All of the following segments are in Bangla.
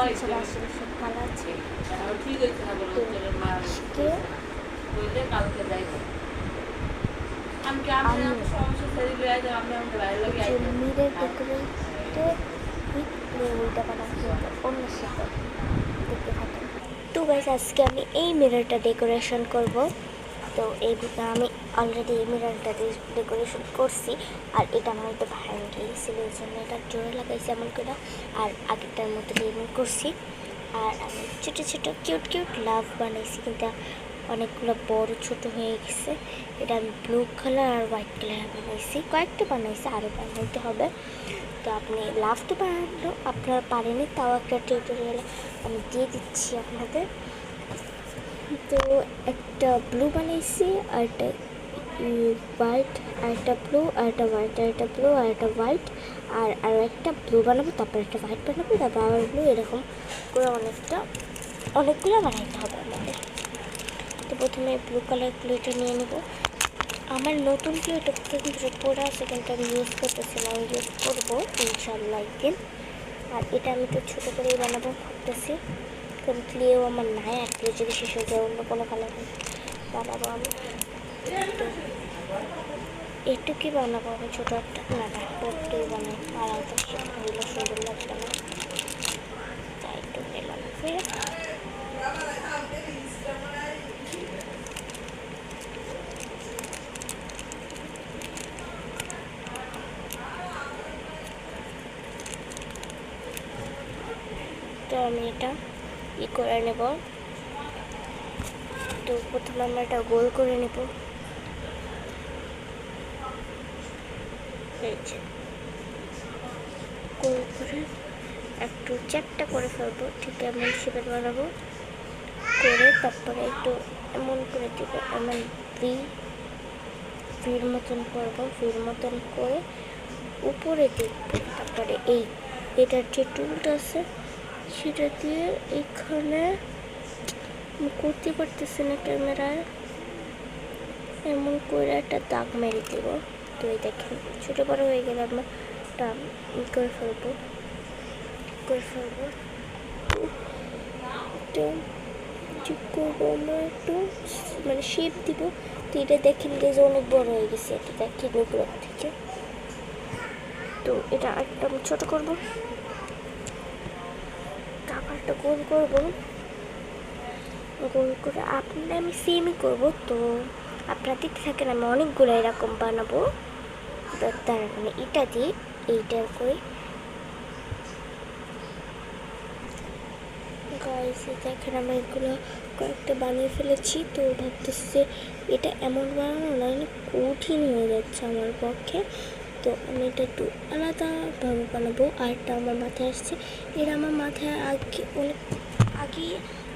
সবাই আশেপাশে ভালো আছে। আজকে মিরের ডেকোরেটেড উইথ প্লে ওইটা বানাচ্ছি অন্যের সাথে, দেখতে থাকেন। তো গাইস আজকে আমি এই মিররটা ডেকোরেশন করব। তো আমি অলরেডি এই মিররটা ডেকোরেশন করছি, আর এটা আমার একটু ভেঙে গিয়েছিল, এই জন্য এটা জোরে লাগাইছি এমন করে, আর আগেরটার মতো এমন করছি। আর আমি ছোটো ছোটো কিউট কিউট লাভ বানাইছি, কিন্তু অনেকগুলো বড় ছোট হয়ে গেছে। এটা আমি ব্লু কালার আর হোয়াইট কালার বানাইছি, কয়েকটা বানাইছি, আরও বানাইতে হবে। তো আপনি লাভ তো বানানো আপনারা পারেনি, তাও একটা টিউটোরিয়াল আমি দিয়ে দিচ্ছি আপনাদের। তো একটা ব্লু বানাইছি, আর একটা হোয়াইট, আর একটা ব্লু, আর একটা হোয়াইট, আর একটা ব্লু, আর একটা হোয়াইট, আর আরও একটা ব্লু বানাবো, তারপর একটা হোয়াইট বানাবো, তারপর আবার ব্লু, এরকম করে অনেকগুলো বানাইতে হবে আমাদের। তো প্রথমে ব্লু কালার প্লেটটা নিয়ে নেব। আমার নতুন প্লেট কিন্তু পড়ে আছে, কিন্তু আমি ইউজ করতেছি না, আমি ইউজ করবো ইনশাল্লাহ একদিন। আর এটা আমি তো ছোটো করেই বানাবো ভাবতেছি, কারণ ক্লিয়েও আমার নাই, এক প্লেট যদি শেষ হয়ে যায় অন্য কোনো কালার বানাবো আমি। তো এটুকুই বানাবো আমি, ছোটো একটা না একটুই বানাই, আর একটা হইলে সুন্দর লাগবে না, তাই একটু নিলাম। তো আমি এটা করে নেব। তো প্রথমে আমরা এটা গোল করে নেব, গোল করে একটু চ্যাপটা করে ফেলবো, ঠিক এমন শেপের বানাবো করে, তারপরে একটু এমন করে দিব, এমন ভির মতন করবো, ভির মতন করে উপরে দেখবো। তারপরে এটার যে টুলটা আছে সেটা দিয়ে এখানে করতে পারতেছি না ক্যামেরায়, এমন করে একটা দাগ মেরে দেবো। তো এই দেখেন ছোটো বড়ো হয়ে গেলে আমরা করে ফেলবো ঠিক করবো আমরা একটু, মানে শেপ দিব। তো এটা দেখেন যে অনেক বড় হয়ে গেছে, এটা দেখেন উপর থেকে। তো এটা একটা ছোট করবো, তারপর একটা গোল করবো, গোল করে আপনারা আমি সেমই করবো। তো আপনারা দেখতে থাকেন, আমি অনেকগুলো এরকম বানাবো। তার মানে এটা দিয়ে এইটা করে গাইস দেখেন আমরা এগুলো কয়েকটা বানিয়ে ফেলেছি। তো ভাবতেছি যে এটা এমন বানানো না, কঠিন হয়ে যাচ্ছে আমার পক্ষে। তো আমি এটা একটু আলাদাভাবে বানাবো। আর এটা আমার মাথায় আসছে, এটা আমার মাথায় অনেক আগেই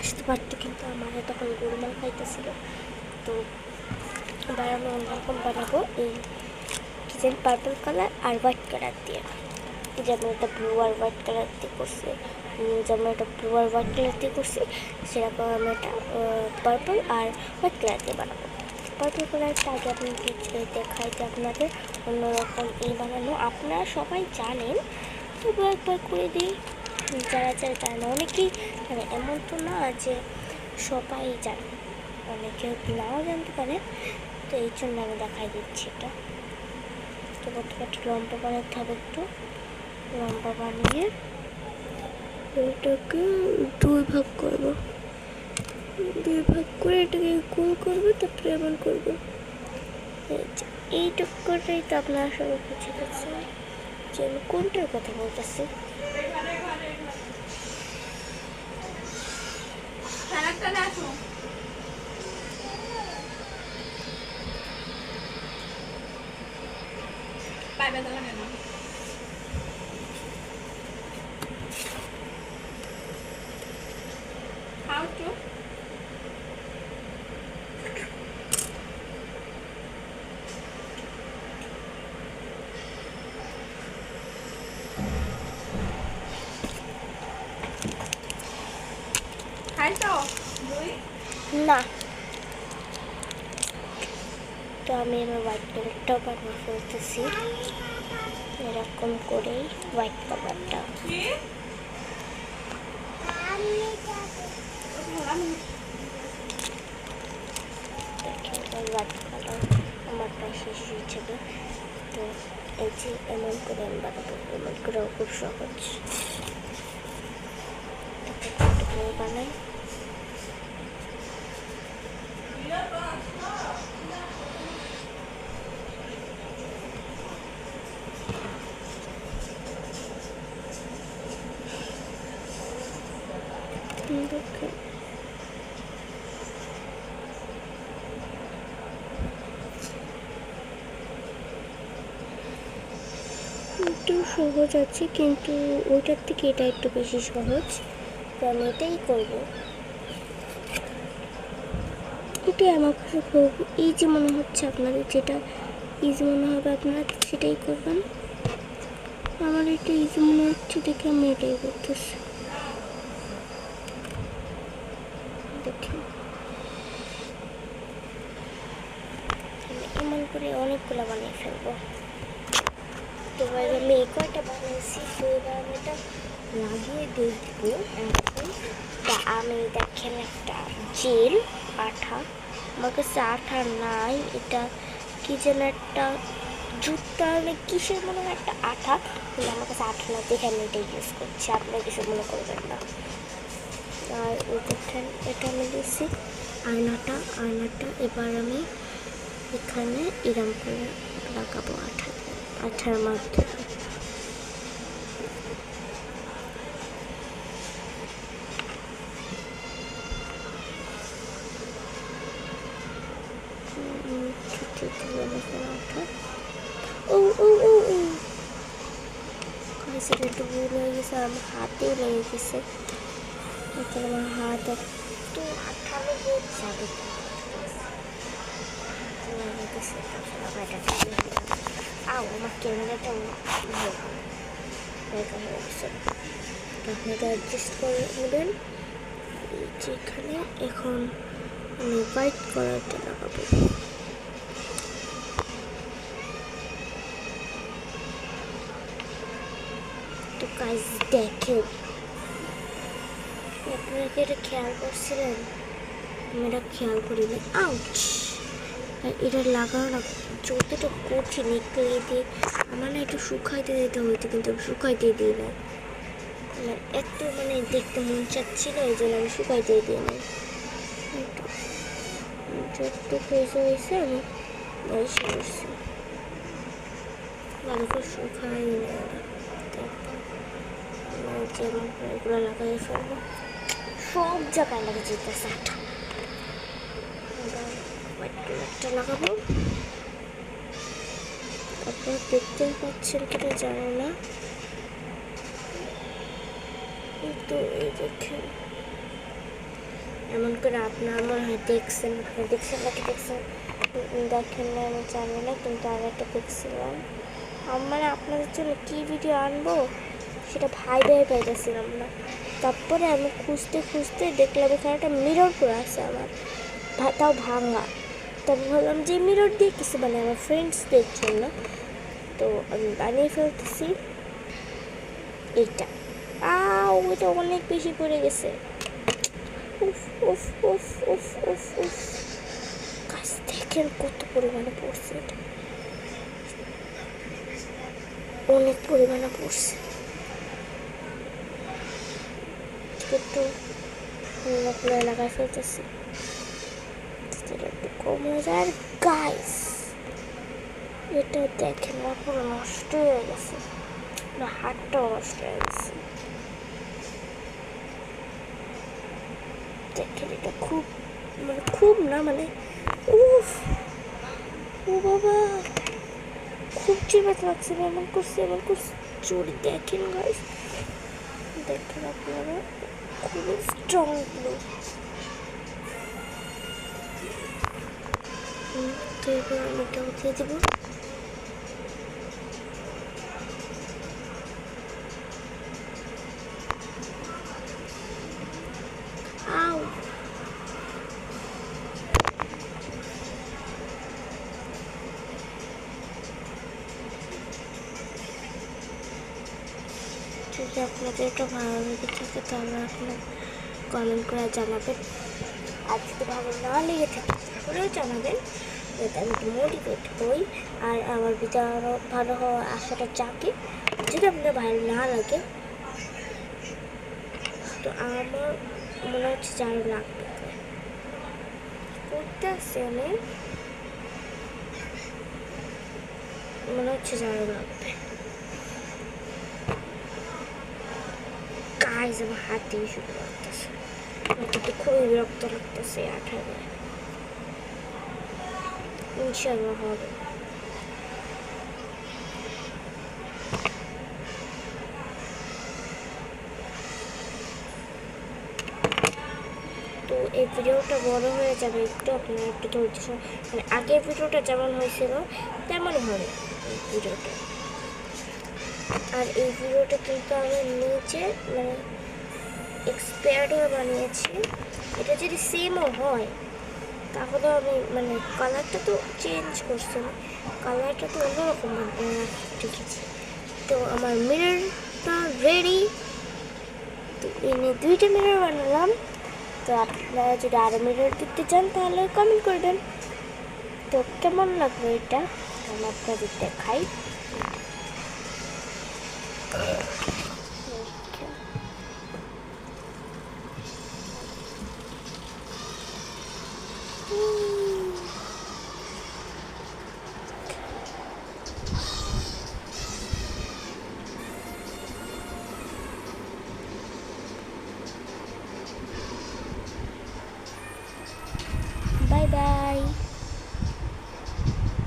আসতে পারতো, কিন্তু আমার তখন গোলমাল খাইতেছিল। তো এবার আমি অন্যরকম বানাবো, এই ডিজাইন পার্পল কালার আর হোয়াইট কালার দিয়ে, যেমন এটা ব্লু আর হোয়াইট কালার দিয়ে করছি, যেমন এটা ব্লু আর হোয়াইট কালার দিয়ে করছি, সেরকম আমি এটা পার্পল আর হোয়াইট কালার দিয়ে বানাবো। পার্পল কালারটা আগে আপনি দেখাই যে আপনাদের অন্যরকম এই বানানো আপনারা সবাই জানেন, তবু একবার করে দিই যারা যারা জানে। অনেকেই মানে এমন তো না যে সবাই জানে, অনেকে নাও জানতে পারে, তো এই জন্য আমি দেখাই দিচ্ছি এটা। তো প্রথমে একটু লম্বা বানাতে হবে, একটু লম্বা বানিয়ে এটাকে দুই ভাগ করব, দুই ভাগ করে এটাকে গোল করবো, তারপরে এমন করবো। এইটুকু করেই তো আপনারা সবাই বুঝে গেছেন যে আমি কোনটার কথা বলতেছি। How to? না, তো আমি এবার হোয়াইট কালারটাও বানিয়ে ফেলতেছি, এরকম করেই হোয়াইট কালারটা। ডিজাইন বানাবো, এমন করেও খুব সহজ। বানাই একটু সহজ আছে, কিন্তু ওইটার থেকে এটা একটু বেশি সহজ, তো আমি এটাই করবো। এটাই আমার কাছে খুব ইজি মনে হচ্ছে, আপনাদের যেটা ইজি মনে হবে আপনারা সেটাই করবেন। আমার এটা ইজি মনে হচ্ছে দেখে আমি এটাই করতেছি। দেখেন এমন করে অনেকগুলো বানিয়ে ফেলবো। তো এবার আমি এই কয়টা বানিয়েছি, তো এবার আমি এটা লাগিয়ে দেখবো। এখন তা আমি দেখেন একটা জেল আঠা, আমার কাছে আঠা নাই, এটা কি যেন একটা জুতা কিসের মনে হয় একটা আঠা, কিন্তু আমার কাছে আঠা না দেখে আমি এটা ইউজ করছি, আপনারা কিছু মনে করবেন না। আর ওই দেখেন এটা আমি দিয়েছি আয়নাটা, এবার আমি এখানে এরম করে লাগাবো আঠার মাধ্যমে। একটু ভুল হয়ে গেছে, আমার হাতেও লেগে গেছে, আমার হাত একটু আঠালো হয়ে যাবে। আমার ক্যামেরাটা আপনি এটা অ্যাডজাস্ট করে নেবেন। যেখানে এখন আমি হোয়াইট কালারটা লাগাবো। তো কাজ দেখেন, আপনারা কি এটা খেয়াল করছিলেন? আমি এটা খেয়াল করিনি। আউচ! আর এটা লাগানো যতটা কঠিন, একটু দিয়ে আমার না একটু শুকাইতে দিতে হইতো, কিন্তু আমি শুকাইতে দিই না, একটু দেখতে মন চাচ্ছিল, এই জন্য আমি শুকাইতে দিই না। যতটুকু হয়েছে আমি বয়সে করছি, ভালো করে শুকাই না, যেমন এগুলো লাগাই ফেলবো, সব জায়গায় লাগে যেতেছে আঠা। হোয়াইট কালারটা লাগাবো, আপনারা দেখতে পাচ্ছেন কিনা জানো না, তো এই দেখেন এমন করে আপনার মনে হয় দেখছেন, আপনি দেখছেন নাকি দেখেন না আমি জানি না, কিন্তু আমি একটা দেখছিলাম। আমার আপনাদের জন্য কী ভিডিও আনবো সেটা পাইতেছিলাম না। তারপরে আমি খুঁজতে দেখলাম এখানে একটা মিরর করে আছে আমার, তাও ভাঙা। তবে ভাবলাম যে মিরর দিয়ে কিছু আমার ফ্রেন্ডসদের জন্য, তো আমি বানিয়ে ফেলতেছি এইটা। ওইটা অনেক বেশি পড়ে গেছে। গাছ দেখেন কত পরিমাণে পড়ছে, এটা অনেক পরিমাণে পড়ছে, একটু লাগাই ফেলতেছি, একটু কম হয়ে যায়। আর গাইস এটা দেখেন না, পুরো নষ্ট হয়ে গেছে, হাতটাও নষ্ট হয়ে গেছে। দেখেন এটা খুব না ও বাবা, খুব চিবাতে লাগছে, এমন করছে চোরি। দেখেন গাইস, দেখেন আপনারা, খুবই স্ট্রং গ্লু। তো এবার আমি এটা উঠিয়ে দেবো। যদি আপনাদের এটা ভালো লেগে থাকে তাহলে আপনার কমেন্ট করে জানাবেন, আর যদি ভালো না লেগে থাকে তাহলেও জানাবেন। যাতে আমি একটু মোটিভেট হই আর আমার ভিতরে আরও ভালো হওয়ার আশাটা জাগে। যদি আপনার ভালো না লাগে তো আমার মনে হচ্ছে যে আরও লাগবে করতে আসছে অনেক, মনে হচ্ছে যে আরও লাগবে। গাইজ আমার হাত দিয়ে শুরু লাগতেছে, আমার কিন্তু খুবই বিরক্ত লাগতেছে। 18 ইনশাল্লাহ হবে। তো এই ভিডিওটা বড় হয়ে যাবে একটু, আপনারা একটু ধৈর্য মানে আগের ভিডিওটা যেমন হয়েছিল তেমনই হবে এই ভিডিওটা। আর এই ভিডিওটা কিন্তু আমি নিচে মানে এক্সপায়ার্ড হয়ে বানিয়েছি। এটা যদি সেমও হয় তাহলে আমি মানে কালারটা তো চেঞ্জ করছি না, কালারটা তো অন্যরকম রেখেছি। তো আমার মিররটা রেডি। তো এনে 2টা মিরর বানালাম। তো আপনারা যদি আরও মিরর দেখতে চান তাহলে কমেন্ট করে দেন। তো কেমন লাগবে এটা আমি আপনাদের দেখাই।